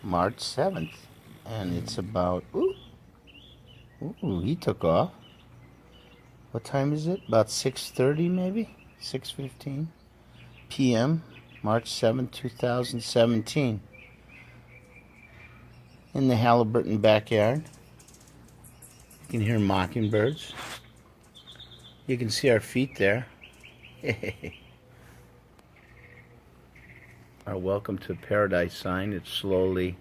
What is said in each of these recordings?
March 7th. And it's about, ooh, he took off. What time is it? About 6:30 maybe? 6:15 p.m. March 7th, 2017. In the Halliburton backyard. You can hear mockingbirds. You can see our feet there. Our welcome to paradise sign. It's slowly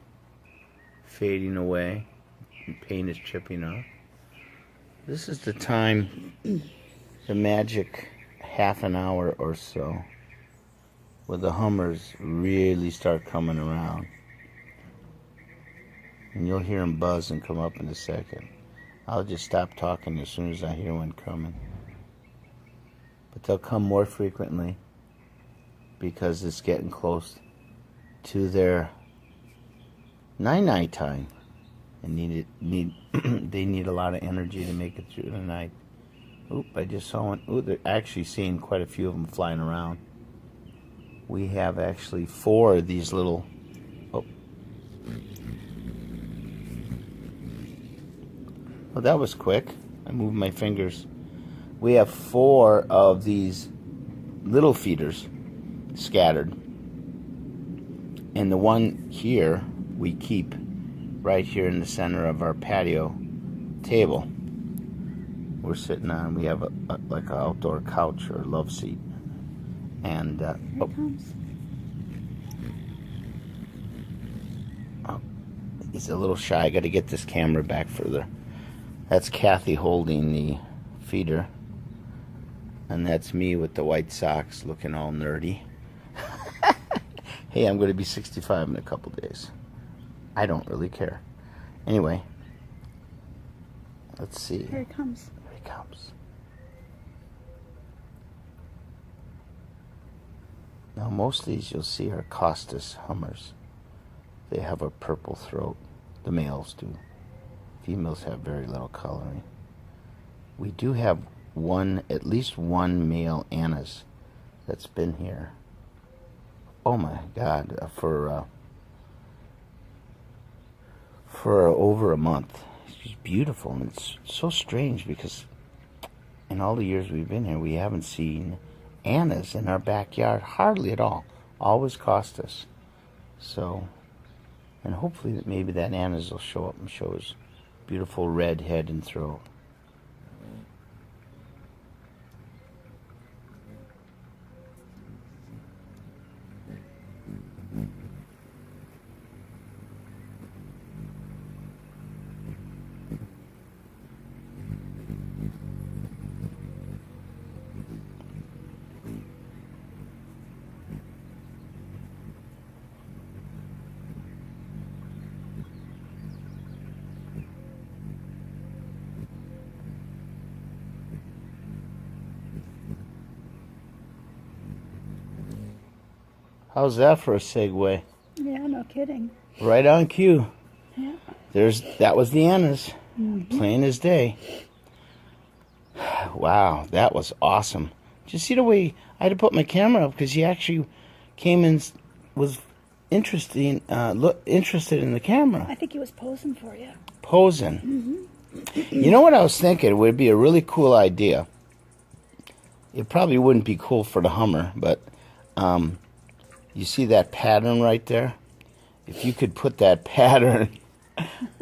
fading away. The paint is chipping off. This is the time, the magic half an hour or so, where the hummers really start coming around. And you'll hear them buzz and come up in a second. I'll just stop talking as soon as I hear one coming. But they'll come more frequently because it's getting close to their night time. And they need a lot of energy to make it through the night. Oop, I just saw one. Ooh, they're actually seeing quite a few of them flying around. We have actually 4 of these little... Oh, well, that was quick. I moved my fingers. We have 4 of these little feeders scattered. And the one here we keep right here in the center of our patio table. We're sitting on, we have like an outdoor couch or love seat. And, Here it comes. Oh, he's a little shy. I got to get this camera back further. That's Kathy holding the feeder. And that's me with the white socks looking all nerdy. Hey, I'm going to be 65 in a couple days. I don't really care. Anyway, let's see. Here it comes. Here it comes. Now, most of these you'll see are Costas hummers. They have a purple throat. The males do. Females have very little coloring. We do have at least one male Annas that's been here. Oh my God, for over a month. She's beautiful, and it's so strange because in all the years we've been here, we haven't seen Annas in our backyard hardly at all. Always Costas. So, and hopefully that maybe that Annas will show up and show his beautiful red head and throat. How's that for a segue? Yeah, no kidding. Right on cue. Yeah. That was the Annas. Plain as day. Wow, that was awesome. Did you see the way I had to put my camera up because he actually came and was interested in the camera. I think he was posing for you. Posing. You know what I was thinking? It would be a really cool idea. It probably wouldn't be cool for the Hummer, but you see that pattern right there? If you could put that pattern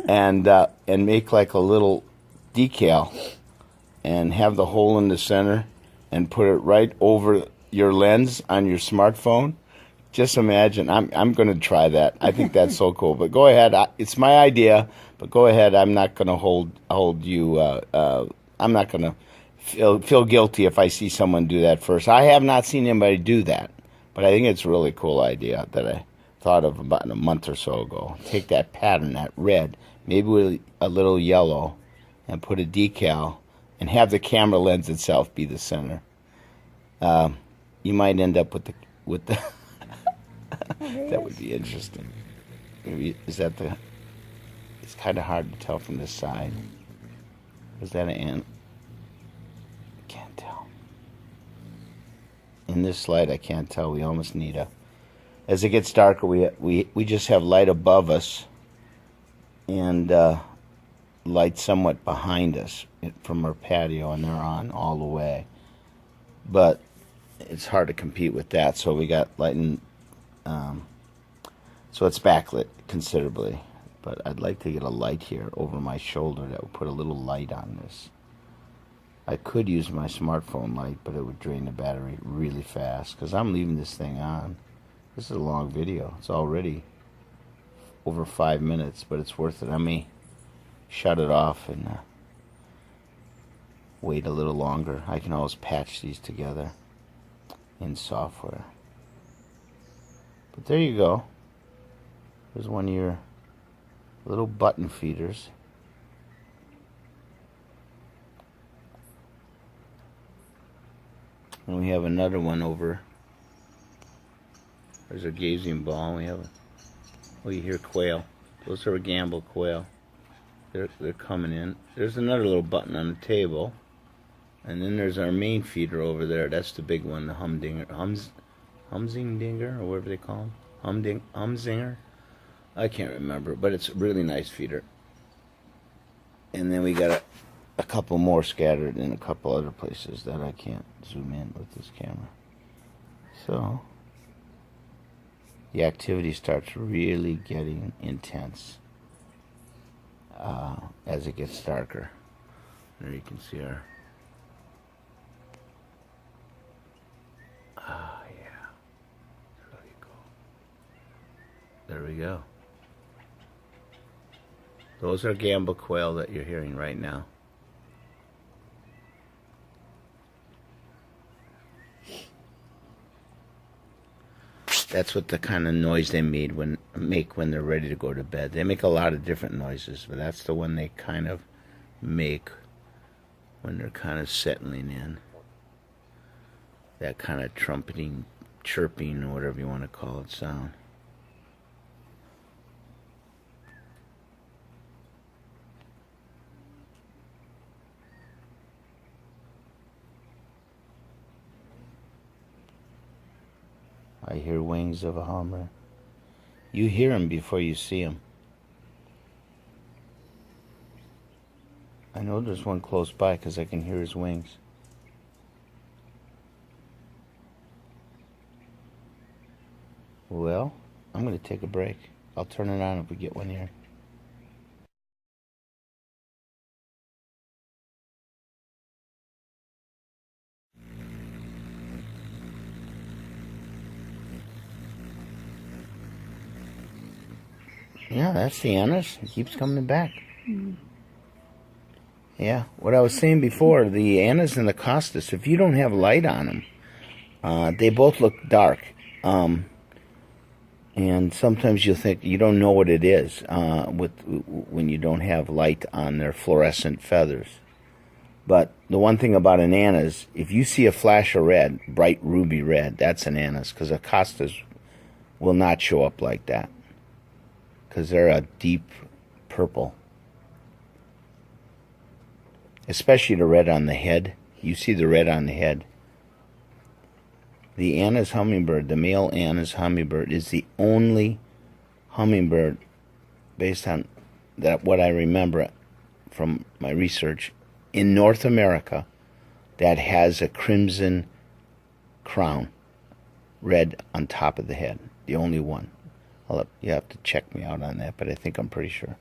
and make like a little decal and have the hole in the center and put it right over your lens on your smartphone, just imagine. I'm going to try that. I think that's so cool. But go ahead. It's my idea, but go ahead. I'm not going to hold you. I'm not going to feel guilty if I see someone do that first. I have not seen anybody do that, but I think it's a really cool idea that I thought of about a month or so ago. Take that pattern, that red, maybe with a little yellow, and put a decal, and have the camera lens itself be the center. You might end up with the that would be interesting. Maybe is that the? It's kind of hard to tell from this side. Is that an ant? Can't tell. In this light, I can't tell. We almost need a As it gets darker, we just have light above us and light somewhat behind us from our patio, and they're on all the way. But it's hard to compete with that, so we got lighting. So it's backlit considerably. But I'd like to get a light here over my shoulder that would put a little light on this. I could use my smartphone light, but it would drain the battery really fast because I'm leaving this thing on. This is a long video. It's already over 5 minutes, but it's worth it. I may shut it off and wait a little longer. I can always patch these together in software. But there you go. There's one of your little button feeders. And we have another one over. There's a gazing ball. We have a, oh, you hear quail. Those are a gamble quail. They're coming in. There's another little button on the table. And then there's our main feeder over there. That's the big one, the humdinger. Humzingdinger, or whatever they call them. Humzinger? I can't remember, but it's a really nice feeder. And then we got a couple more scattered in a couple other places that I can't zoom in with this camera. So the activity starts really getting intense as it gets darker. There you can see our... yeah. It's really cool. There we go. Those are gamble quail that you're hearing right now. That's what the kind of noise they make when they're ready to go to bed. They make a lot of different noises, but that's the one they kind of make when they're kind of settling in. That kind of trumpeting, chirping, or whatever you want to call it, sound. I hear wings of a hummer. You hear them before you see them. I know there's one close by because I can hear his wings. Well, I'm going to take a break. I'll turn it on if we get one here. Yeah, that's the Annis. It keeps coming back. Yeah, what I was saying before, the Annis and the Costas, if you don't have light on them, they both look dark. And sometimes you'll think you don't know what it is when you don't have light on their fluorescent feathers. But the one thing about an Annis, if you see a flash of red, bright ruby red, that's an Annis, because Costas will not show up like that, because they're a deep purple. Especially the red on the head. You see the red on the head. The Annis hummingbird, the male Annis hummingbird, is the only hummingbird, based on that what I remember from my research, in North America that has a crimson crown, red on top of the head. The only one. You have to check me out on that, but I think I'm pretty sure.